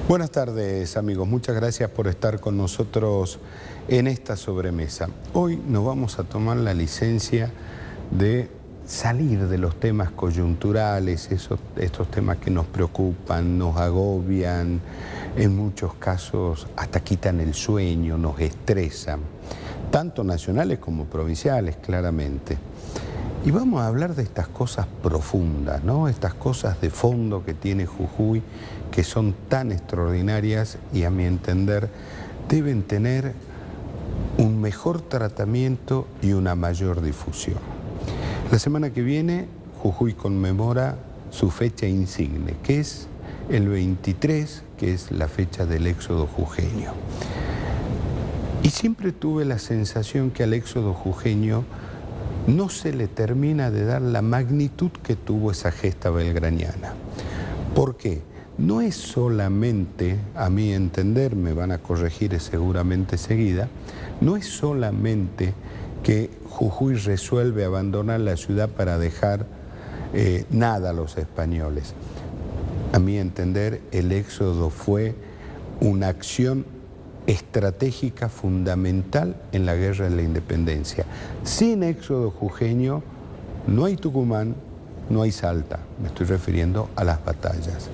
Buenas tardes, amigos. Muchas gracias por estar con nosotros en esta sobremesa. Hoy nos vamos a tomar la licencia de salir de los temas coyunturales, estos temas que nos preocupan, nos agobian, en muchos casos hasta quitan el sueño, nos estresan, tanto nacionales como provinciales, claramente. Y vamos a hablar de estas cosas profundas, ¿no? Estas cosas de fondo que tiene Jujuy, que son tan extraordinarias y, a mi entender, deben tener un mejor tratamiento y una mayor difusión. La semana que viene, Jujuy conmemora su fecha insigne, que es el 23, que es la fecha del éxodo jujeño. Y siempre tuve la sensación que al éxodo jujeño no se le termina de dar la magnitud que tuvo esa gesta belgraniana. ¿Por qué? No es solamente, a mi entender, me van a corregir seguramente seguida, no es solamente que Jujuy resuelve abandonar la ciudad para dejar nada a los españoles. A mi entender, el éxodo fue una acción estratégica fundamental en la guerra de la independencia. Sin éxodo jujeño no hay Tucumán, no hay Salta. Me estoy refiriendo a las batallas.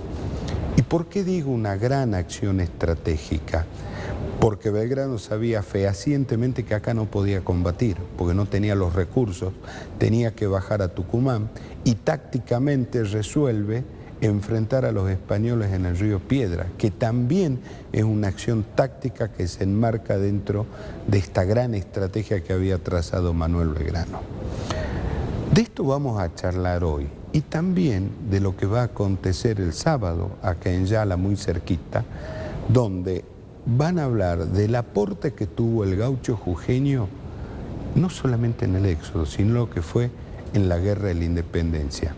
¿Y por qué digo una gran acción estratégica? Porque Belgrano sabía fehacientemente que acá no podía combatir, porque no tenía los recursos, tenía que bajar a Tucumán y tácticamente resuelve enfrentar a los españoles en el río Piedra, que también es una acción táctica que se enmarca dentro de esta gran estrategia que había trazado Manuel Belgrano. De esto vamos a charlar hoy y también de lo que va a acontecer el sábado acá en Yala, muy cerquita, donde van a hablar del aporte que tuvo el gaucho jujeño, no solamente en el éxodo, sino lo que fue en la guerra de la independencia.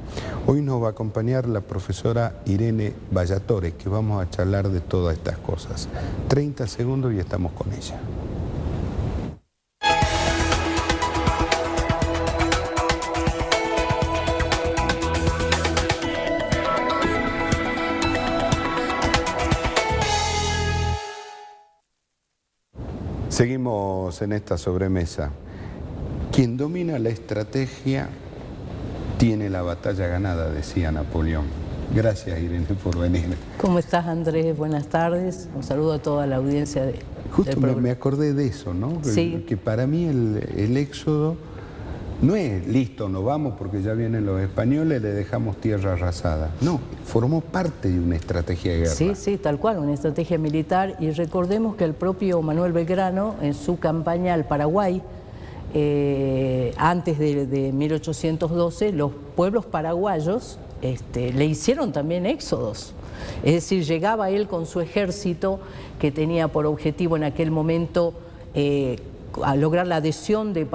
Hoy nos va a acompañar la profesora Irene Ballatore, que vamos a charlar de todas estas cosas. 30 segundos y estamos con ella. Seguimos en esta sobremesa. Quien domina la estrategia tiene la batalla ganada, decía Napoleón. Gracias, Irene, por venir. ¿Cómo estás, Andrés? Buenas tardes. Un saludo a toda la audiencia del programa. Me acordé de eso, ¿no? Sí. Que para mí el éxodo no es listo, nos vamos porque ya vienen los españoles, le dejamos tierra arrasada. No, formó parte de una estrategia de guerra. Sí, sí, tal cual, una estrategia militar. Y recordemos que el propio Manuel Belgrano, en su campaña al Paraguay, antes de 1812, los pueblos paraguayos le hicieron también éxodos. Es decir, llegaba él con su ejército que tenía por objetivo en aquel momento a lograr la adhesión de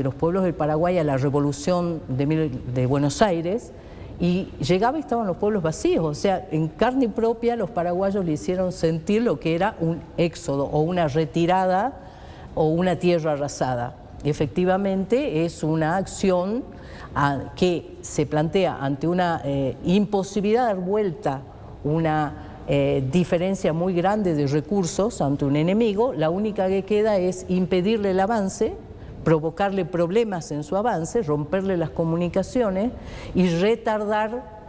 los pueblos del Paraguay a la revolución de Buenos Aires, y llegaba y estaban los pueblos vacíos. O sea, en carne propia los paraguayos le hicieron sentir lo que era un éxodo o una retirada o una tierra arrasada. Efectivamente es una acción que se plantea ante una imposibilidad de dar vuelta, una diferencia muy grande de recursos ante un enemigo. La única que queda es impedirle el avance, provocarle problemas en su avance, romperle las comunicaciones y retardar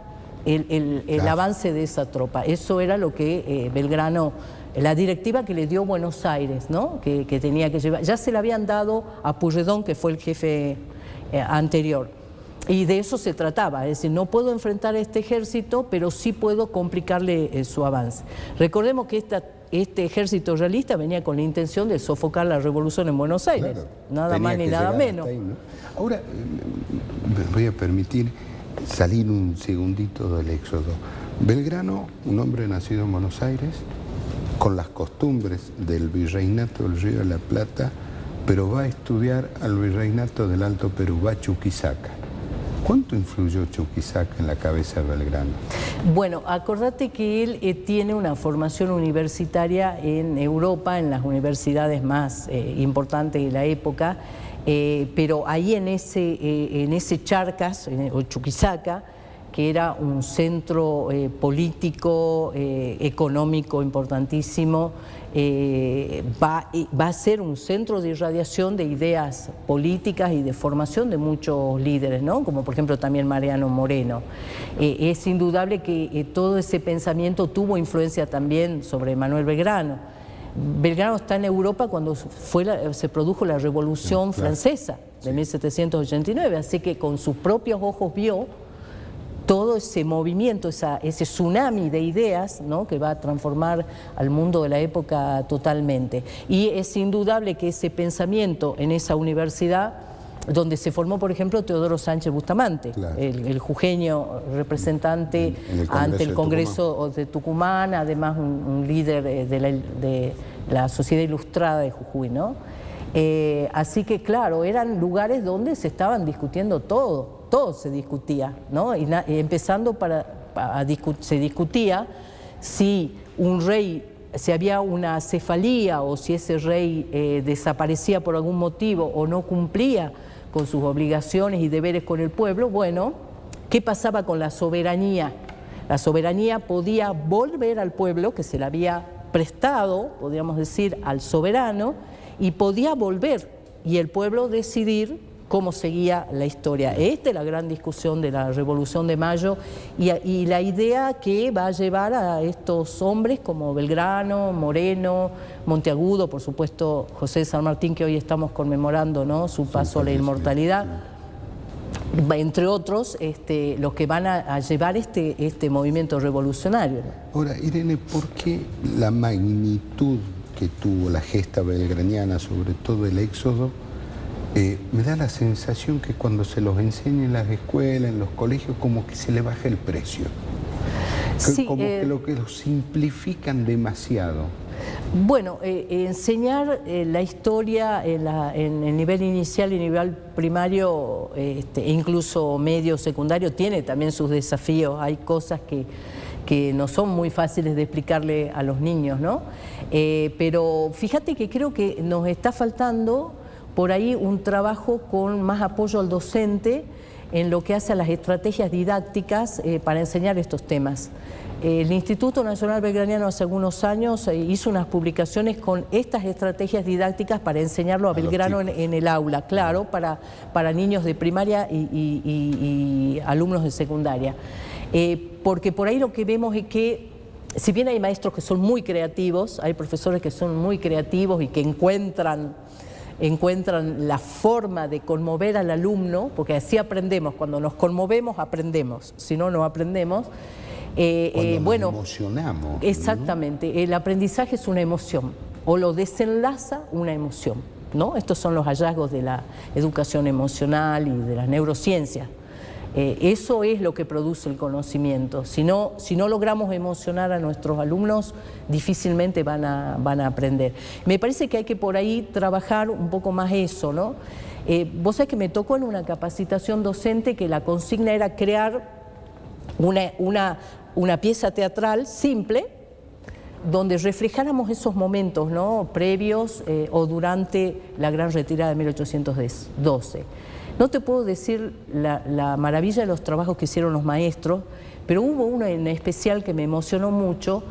el avance de esa tropa. Eso era lo que Belgrano, la directiva que le dio Buenos Aires, ¿no? que tenía que llevar. Ya se la habían dado a Pueyrredón, que fue el jefe anterior. Y de eso se trataba, es decir, no puedo enfrentar a este ejército, pero sí puedo complicarle su avance. Recordemos que este ejército realista venía con la intención de sofocar la revolución en Buenos Aires, claro, nada más ni nada menos. Ahí, ¿no? Ahora, me voy a permitir salir un segundito del éxodo. Belgrano, un hombre nacido en Buenos Aires, con las costumbres del virreinato del Río de la Plata, pero va a estudiar al virreinato del Alto Perú, va a Chuquisaca. ¿Cuánto influyó Chuquisaca en la cabeza de Belgrano? Bueno, acordate que él tiene una formación universitaria en Europa, en las universidades más importantes de la época, pero ahí en ese Charcas, o Chuquisaca, que era un centro político, económico importantísimo, va a ser un centro de irradiación de ideas políticas y de formación de muchos líderes, ¿no? Como por ejemplo también Mariano Moreno. Es indudable que todo ese pensamiento tuvo influencia también sobre Manuel Belgrano. Belgrano está en Europa cuando se produjo la Revolución Francesa de 1789, así que con sus propios ojos vio todo ese movimiento, ese tsunami de ideas, ¿no?, que va a transformar al mundo de la época totalmente. Y es indudable que ese pensamiento en esa universidad, donde se formó, por ejemplo, Teodoro Sánchez Bustamante, claro, el jujeño representante ante el Congreso de Tucumán, además un líder de la Sociedad Ilustrada de Jujuy, ¿no? Así que, claro, eran lugares donde se estaban discutiendo todo se discutía, ¿no? Y empezando se discutía si un rey, si había una cefalía o si ese rey desaparecía por algún motivo o no cumplía con sus obligaciones y deberes con el pueblo. Bueno, ¿qué pasaba con la soberanía? La soberanía podía volver al pueblo, que se la había prestado, podríamos decir, al soberano, y podía volver y el pueblo decidir cómo seguía la historia. Esta es la gran discusión de la Revolución de Mayo y la idea que va a llevar a estos hombres como Belgrano, Moreno, Monteagudo, por supuesto José de San Martín, que hoy estamos conmemorando, ¿no?, su paso a la inmortalidad, entre otros, los que van a llevar este movimiento revolucionario. Ahora, Irene, ¿por qué la magnitud que tuvo la gesta belgraniana, sobre todo el éxodo, me da la sensación que cuando se los enseña en las escuelas, en los colegios, como que se le baja el precio? Sí, como que lo simplifican demasiado. Bueno, enseñar la historia en el nivel inicial y nivel primario, e incluso medio, secundario, tiene también sus desafíos. Hay cosas que no son muy fáciles de explicarle a los niños, ¿no? Pero fíjate que creo que nos está faltando por ahí un trabajo con más apoyo al docente en lo que hace a las estrategias didácticas para enseñar estos temas. El Instituto Nacional Belgraniano hace algunos años hizo unas publicaciones con estas estrategias didácticas para enseñarlo a Belgrano en el aula, claro, para niños de primaria y alumnos de secundaria. Porque por ahí lo que vemos es que, si bien hay maestros que son muy creativos, hay profesores que son muy creativos y que encuentran la forma de conmover al alumno, porque así aprendemos, cuando nos conmovemos aprendemos, si no, no aprendemos. Bueno, emocionamos. Exactamente, ¿no? El aprendizaje es una emoción, o lo desenlaza una emoción, ¿no? Estos son los hallazgos de la educación emocional y de las neurociencias. Eso es lo que produce el conocimiento. Si no logramos emocionar a nuestros alumnos, difícilmente van a aprender. Me parece que hay que por ahí trabajar un poco más eso, ¿no? Vos sabés que me tocó en una capacitación docente que la consigna era crear una pieza teatral simple donde reflejáramos esos momentos, ¿no?, previos o durante la gran retirada de 1812. No te puedo decir la maravilla de los trabajos que hicieron los maestros, pero hubo uno en especial que me emocionó mucho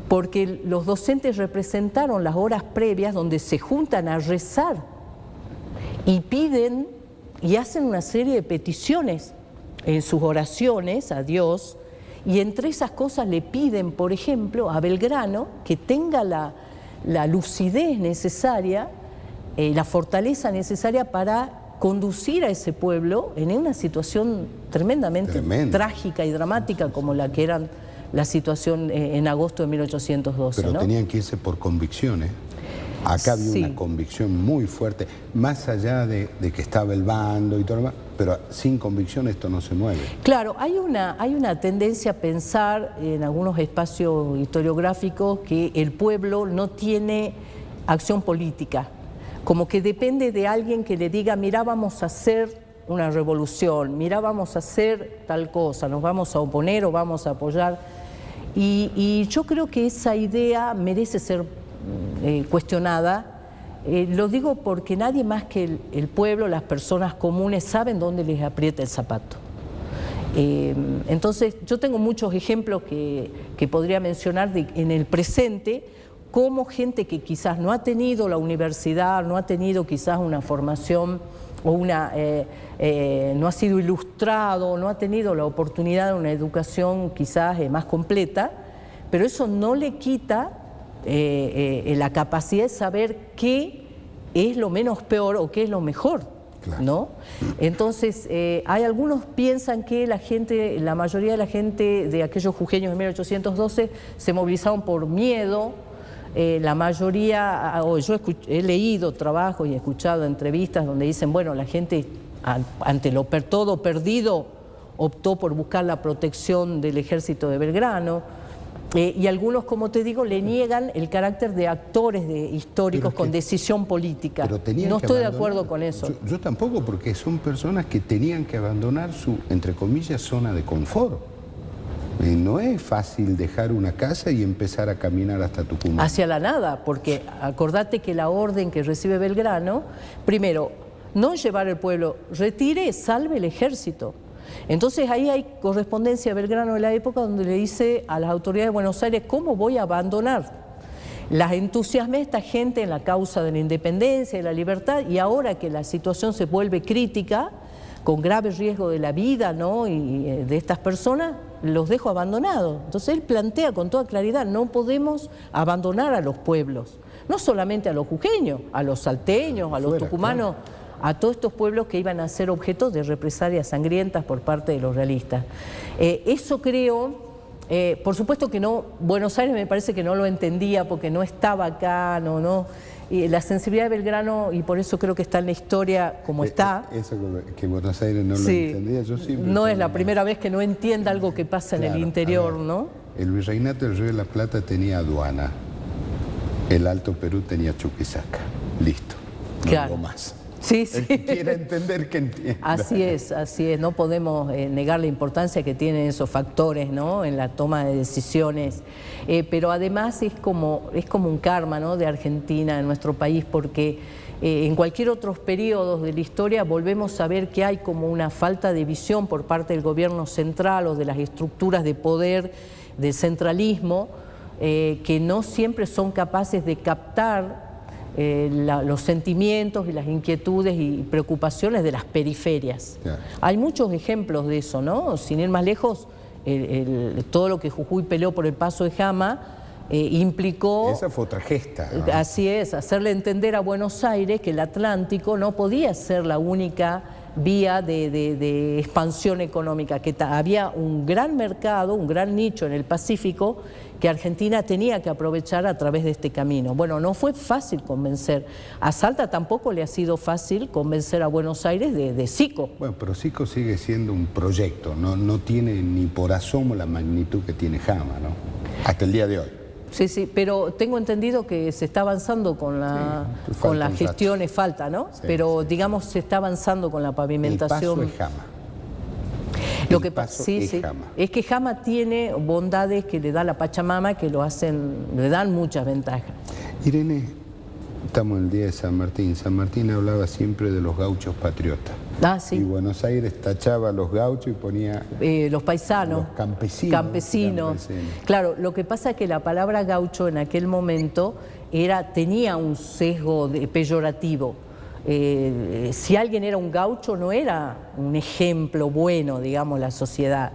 porque los docentes representaron las horas previas donde se juntan a rezar y piden y hacen una serie de peticiones en sus oraciones a Dios, y entre esas cosas le piden, por ejemplo, a Belgrano que tenga la lucidez necesaria, la fortaleza necesaria para conducir a ese pueblo en una situación tremendamente trágica y dramática como la que era la situación en agosto de 1812. Pero ¿no? tenían que irse por convicciones. Acá había una convicción muy fuerte, más allá de que estaba el bando y todo lo demás, pero sin convicción esto no se mueve. Claro, hay una tendencia a pensar en algunos espacios historiográficos que el pueblo no tiene acción política, como que depende de alguien que le diga, mira, vamos a hacer una revolución, mira, vamos a hacer tal cosa, nos vamos a oponer o vamos a apoyar. Y yo creo que esa idea merece ser cuestionada. Lo digo porque nadie más que el pueblo, las personas comunes, saben dónde les aprieta el zapato. Entonces, yo tengo muchos ejemplos que podría mencionar en el presente, como gente que quizás no ha tenido la universidad, no ha tenido quizás una formación o no ha sido ilustrado, no ha tenido la oportunidad de una educación quizás más completa, pero eso no le quita la capacidad de saber qué es lo menos peor o qué es lo mejor. Claro. ¿No? Entonces, hay algunos piensan que la mayoría de la gente de aquellos jujeños de 1812 se movilizaron por miedo. La mayoría, yo he leído trabajos y he escuchado entrevistas donde dicen, bueno, la gente ante todo perdido optó por buscar la protección del ejército de Belgrano. Y algunos, como te digo, le niegan el carácter de actores históricos con decisión política. No estoy de acuerdo con eso. Yo tampoco, porque son personas que tenían que abandonar su, entre comillas, zona de confort. No es fácil dejar una casa y empezar a caminar hasta Tucumán. Hacia la nada, porque acordate que la orden que recibe Belgrano, primero, no llevar el pueblo, retire, salve el ejército. Entonces ahí hay correspondencia de Belgrano de la época donde le dice a las autoridades de Buenos Aires, ¿cómo voy a abandonar? Las entusiasmé esta gente en la causa de la independencia, de la libertad, y ahora que la situación se vuelve crítica, con grave riesgo de la vida, ¿no? y de estas personas, los dejo abandonados. Entonces él plantea con toda claridad, no podemos abandonar a los pueblos, no solamente a los jujeños, a los salteños, a los tucumanos, claro, a todos estos pueblos que iban a ser objeto de represalias sangrientas por parte de los realistas. Eso creo, por supuesto que no, Buenos Aires me parece que no lo entendía porque no estaba acá, y la sensibilidad de Belgrano, y por eso creo que está en la historia como está. Eso que Buenos Aires no lo entendía, yo siempre... No es la primera vez que no entienda algo que pasa en el interior, ¿no? El virreinato del Río de la Plata tenía aduana, el Alto Perú tenía Chuquisaca, listo, no claro. Algo más. Sí, sí. El que quiera entender, que entienda. Así es, no podemos negar la importancia que tienen esos factores, ¿no? En la toma de decisiones, pero además es como un karma, ¿no? De Argentina, de nuestro país, porque en cualquier otros periodos de la historia volvemos a ver que hay como una falta de visión por parte del gobierno central o de las estructuras de poder, del centralismo, que no siempre son capaces de captar los sentimientos y las inquietudes y preocupaciones de las periferias. Yeah. Hay muchos ejemplos de eso, ¿no? Sin ir más lejos, todo lo que Jujuy peleó por el paso de Jama implicó... Esa fue otra gesta, ¿no? Así es, hacerle entender a Buenos Aires que el Atlántico no podía ser la única vía de expansión económica, que había un gran mercado, un gran nicho en el Pacífico que Argentina tenía que aprovechar a través de este camino. Bueno, no fue fácil convencer. A Salta tampoco le ha sido fácil convencer a Buenos Aires de Sico. Bueno, pero Sico sigue siendo un proyecto, no tiene ni por asomo la magnitud que tiene Jama, ¿no? Hasta el día de hoy. Sí, sí, pero tengo entendido que se está avanzando con la gestión, falta, ¿no? Sí, pero digamos se está avanzando con la pavimentación. El paso es Jama. Lo que pasa es que Jama tiene bondades que le da la Pachamama que le dan muchas ventajas. Irene, estamos en el día de San Martín. San Martín hablaba siempre de los gauchos patriotas. Ah, sí. Y Buenos Aires tachaba a los gauchos y ponía... los paisanos. Los campesinos. Claro, lo que pasa es que la palabra gaucho en aquel momento tenía un sesgo peyorativo. Si alguien era un gaucho no era un ejemplo bueno, digamos, la sociedad.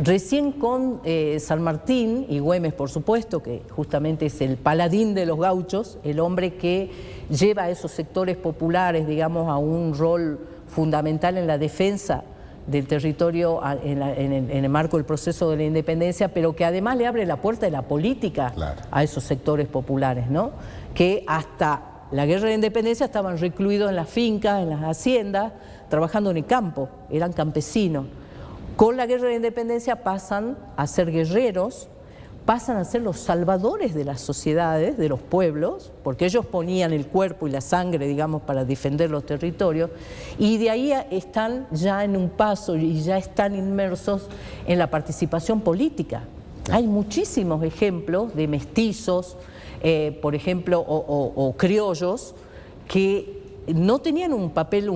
Recién con San Martín y Güemes, por supuesto, que justamente es el paladín de los gauchos, el hombre que lleva a esos sectores populares, digamos, a un rol fundamental en la defensa del territorio en el marco del proceso de la independencia, pero que además le abre la puerta de la política a esos sectores populares, ¿no? Que hasta la guerra de la independencia estaban recluidos en las fincas, en las haciendas, trabajando en el campo, eran campesinos. Con la guerra de la independencia pasan a ser guerreros, pasan a ser los salvadores de las sociedades, de los pueblos, porque ellos ponían el cuerpo y la sangre, digamos, para defender los territorios, y de ahí están ya en un paso y ya están inmersos en la participación política. Hay muchísimos ejemplos de mestizos, por ejemplo, o criollos, que no tenían un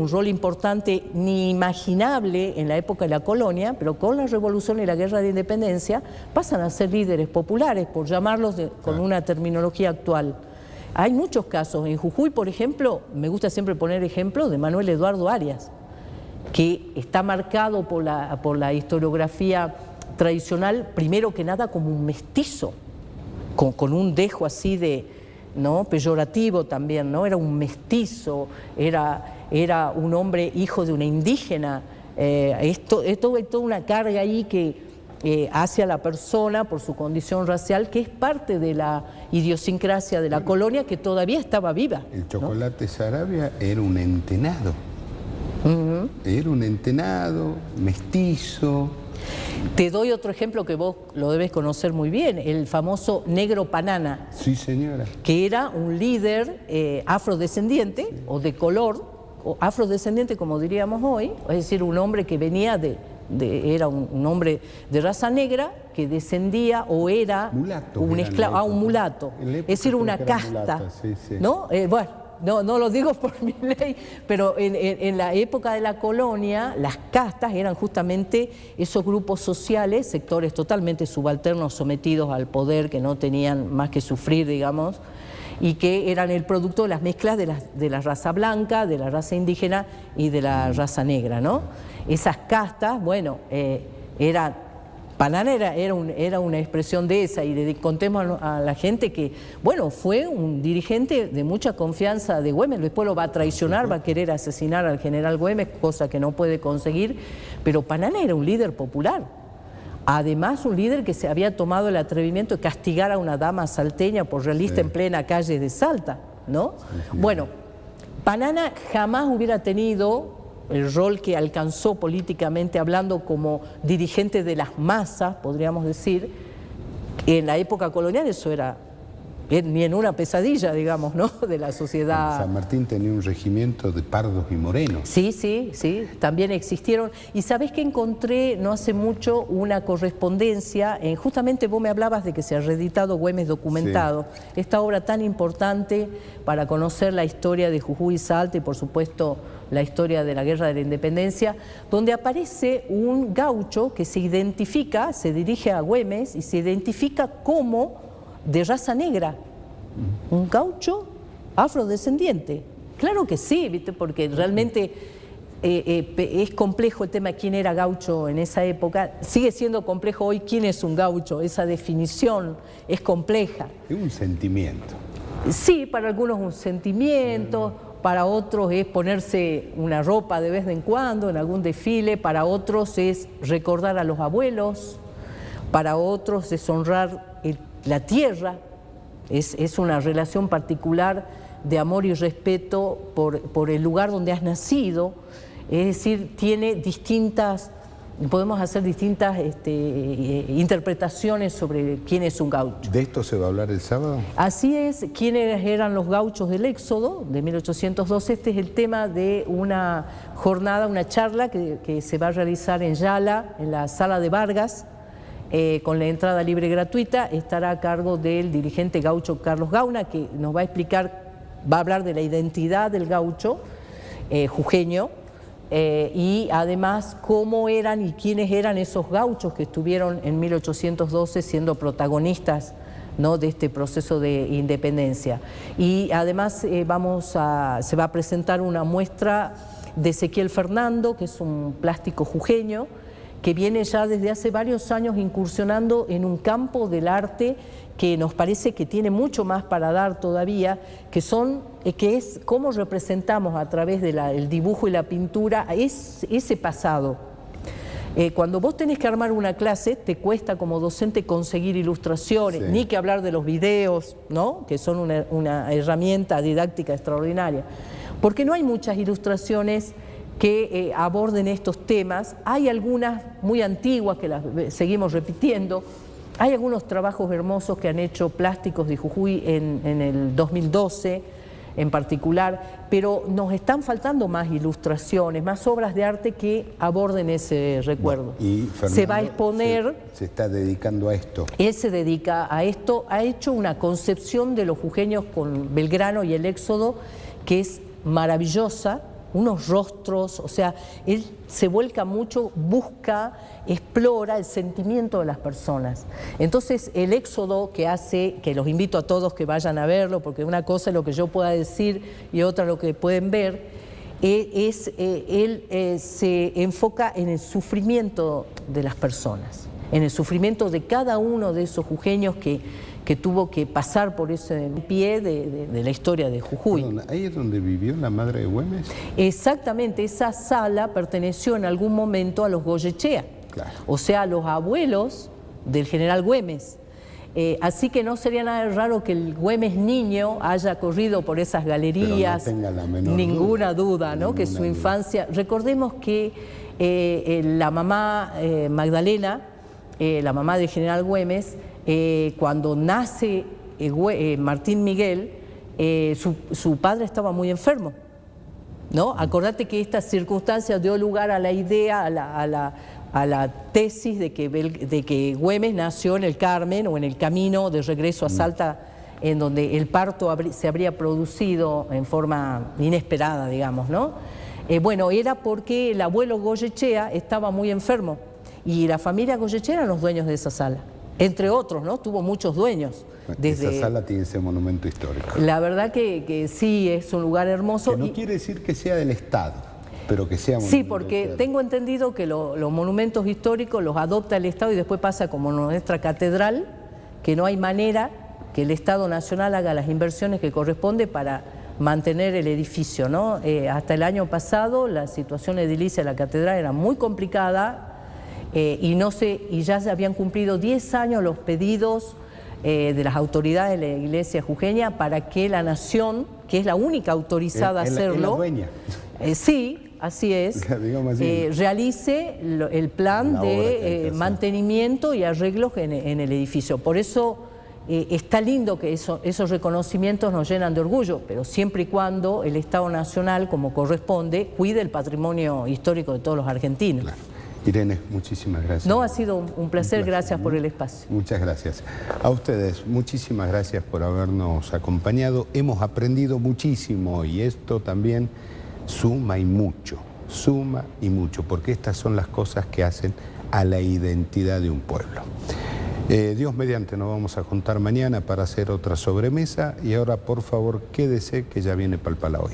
rol importante ni imaginable en la época de la colonia, pero con la revolución y la guerra de independencia pasan a ser líderes populares, por llamarlos con una terminología actual. Hay muchos casos. En Jujuy, por ejemplo, me gusta siempre poner ejemplos de Manuel Eduardo Arias, que está marcado por la historiografía tradicional, primero que nada como un mestizo, con un dejo así de, ¿no?, peyorativo también, ¿no? Era un mestizo, era un hombre hijo de una indígena. Esto hay toda una carga ahí que hacia la persona por su condición racial, que es parte de la idiosincrasia de la colonia que todavía estaba viva. El chocolate Saravia era un entenado. Era un entenado, mestizo. Te doy otro ejemplo que vos lo debes conocer muy bien, el famoso Negro Panana. Sí, señora. Que era un líder afrodescendiente, o de color, o afrodescendiente como diríamos hoy, es decir, un hombre que venía era un hombre de raza negra que descendía o era mulato, un esclavo, un mulato, es decir, una casta, mulata, sí, sí. ¿No? Bueno. No lo digo por mi ley, pero en la época de la colonia, las castas eran justamente esos grupos sociales, sectores totalmente subalternos sometidos al poder, que no tenían más que sufrir, digamos, y que eran el producto de las mezclas de la raza blanca, de la raza indígena y de la raza negra, ¿no? Esas castas, bueno, Panana era una expresión de esa, y contemos a la gente que, bueno, fue un dirigente de mucha confianza de Güemes, después lo va a traicionar, va a querer asesinar al general Güemes, cosa que no puede conseguir, pero Panana era un líder popular, además un líder que se había tomado el atrevimiento de castigar a una dama salteña por realista en plena calle de Salta, ¿no? Bueno, Panana jamás hubiera tenido el rol que alcanzó políticamente hablando como dirigente de las masas, podríamos decir. En la época colonial eso era ni en una pesadilla, digamos, ¿no?, de la sociedad. San Martín tenía un regimiento de pardos y morenos. Sí, también existieron. Y sabés que encontré no hace mucho una correspondencia, justamente vos me hablabas de que se ha reeditado Güemes documentado, sí, esta obra tan importante para conocer la historia de Jujuy y Salta y por supuesto la historia de la Guerra de la Independencia, donde aparece un gaucho que se identifica, se dirige a Güemes y se identifica como de raza negra, un gaucho afrodescendiente. Claro que sí, ¿viste? Porque realmente es complejo el tema de quién era gaucho en esa época, sigue siendo complejo hoy quién es un gaucho, esa definición es compleja. Es un sentimiento. Sí, para algunos un sentimiento, para otros es ponerse una ropa de vez en cuando en algún desfile, para otros es recordar a los abuelos, para otros es honrar la tierra, es una relación particular de amor y respeto por el lugar donde has nacido, es decir, tiene distintas, podemos hacer distintas interpretaciones sobre quién es un gaucho. ¿De esto se va a hablar el sábado? Así es, quiénes eran los gauchos del Éxodo de 1812. Este es el tema de una jornada, una charla que se va a realizar en Yala, en la sala de Vargas, con la entrada libre y gratuita. Estará a cargo del dirigente gaucho Carlos Gauna, que nos va a explicar, va a hablar de la identidad del gaucho jujeño, y además cómo eran y quiénes eran esos gauchos que estuvieron en 1812 siendo protagonistas, ¿no?, de este proceso de independencia. Y además se va a presentar una muestra de Ezequiel Fernando, que es un plástico jujeño, que viene ya desde hace varios años incursionando en un campo del arte que nos parece que tiene mucho más para dar todavía, que es cómo representamos a través del dibujo y la pintura ese pasado. Cuando vos tenés que armar una clase, te cuesta como docente conseguir ilustraciones, sí, ni que hablar de los videos, ¿no?, que son una herramienta didáctica extraordinaria, porque no hay muchas ilustraciones que aborden estos temas. Hay algunas muy antiguas que las seguimos repitiendo, hay algunos trabajos hermosos que han hecho plásticos de Jujuy en el 2012 en particular, pero nos están faltando más ilustraciones, más obras de arte que aborden ese recuerdo. Bueno, y Fernando se va a exponer... Se está dedicando a esto. Él se dedica a esto, ha hecho una concepción de los jujeños con Belgrano y el Éxodo que es maravillosa, unos rostros, o sea, él se vuelca mucho, busca, explora el sentimiento de las personas. Entonces, el éxodo que hace, que los invito a todos que vayan a verlo, porque una cosa es lo que yo pueda decir y otra lo que pueden ver, él se enfoca en el sufrimiento de las personas, en el sufrimiento de cada uno de esos jujeños que tuvo que pasar por ese pie de la historia de Jujuy. Perdón, ¿ahí es donde vivió la madre de Güemes? Exactamente, esa sala perteneció en algún momento a los Goyechea, Claro. o sea, a los abuelos del general Güemes. Así que no sería nada raro que el Güemes niño haya corrido por esas galerías, pero no tenga la menor ninguna duda, ¿no? Ninguna Que su duda. infancia... Recordemos que la mamá Magdalena, la mamá del general Güemes, cuando nace Martín Miguel, su padre estaba muy enfermo, ¿no? Acordate que esta circunstancia dio lugar a la idea, a la tesis de que Güemes nació en el Carmen o en el camino de regreso a Salta, en donde el parto se habría producido en forma inesperada, digamos, ¿no? Bueno, era porque el abuelo Goyechea estaba muy enfermo y la familia Goyechea eran los dueños de esa sala. Entre otros, ¿no? Tuvo muchos dueños. Esa sala tiene ese monumento histórico. La verdad que sí, es un lugar hermoso. Que no quiere decir que sea del Estado, pero que sea monumento Sí, porque histórico. tengo entendido que los monumentos históricos los adopta el Estado y después pasa como nuestra catedral, que no hay manera que el Estado Nacional haga las inversiones que corresponde para mantener el edificio, ¿no? Hasta el año pasado la situación edilicia de la catedral era muy complicada. Y ya se habían cumplido 10 años los pedidos de las autoridades de la iglesia jujeña para que la nación, que es la única autorizada a hacerlo, ¿Es la dueña? Sí, así es, realice el plan de mantenimiento y arreglos en el edificio. Por eso está lindo que esos reconocimientos nos llenan de orgullo, pero siempre y cuando el Estado Nacional, como corresponde, cuide el patrimonio histórico de todos los argentinos. Claro. Irene, muchísimas gracias. No, ha sido un placer, gracias por el espacio. Muchas gracias. A ustedes, muchísimas gracias por habernos acompañado. Hemos aprendido muchísimo y esto también suma y mucho, porque estas son las cosas que hacen a la identidad de un pueblo. Dios mediante, nos vamos a juntar mañana para hacer otra sobremesa y ahora, por favor, quédese que ya viene Palpala Hoy.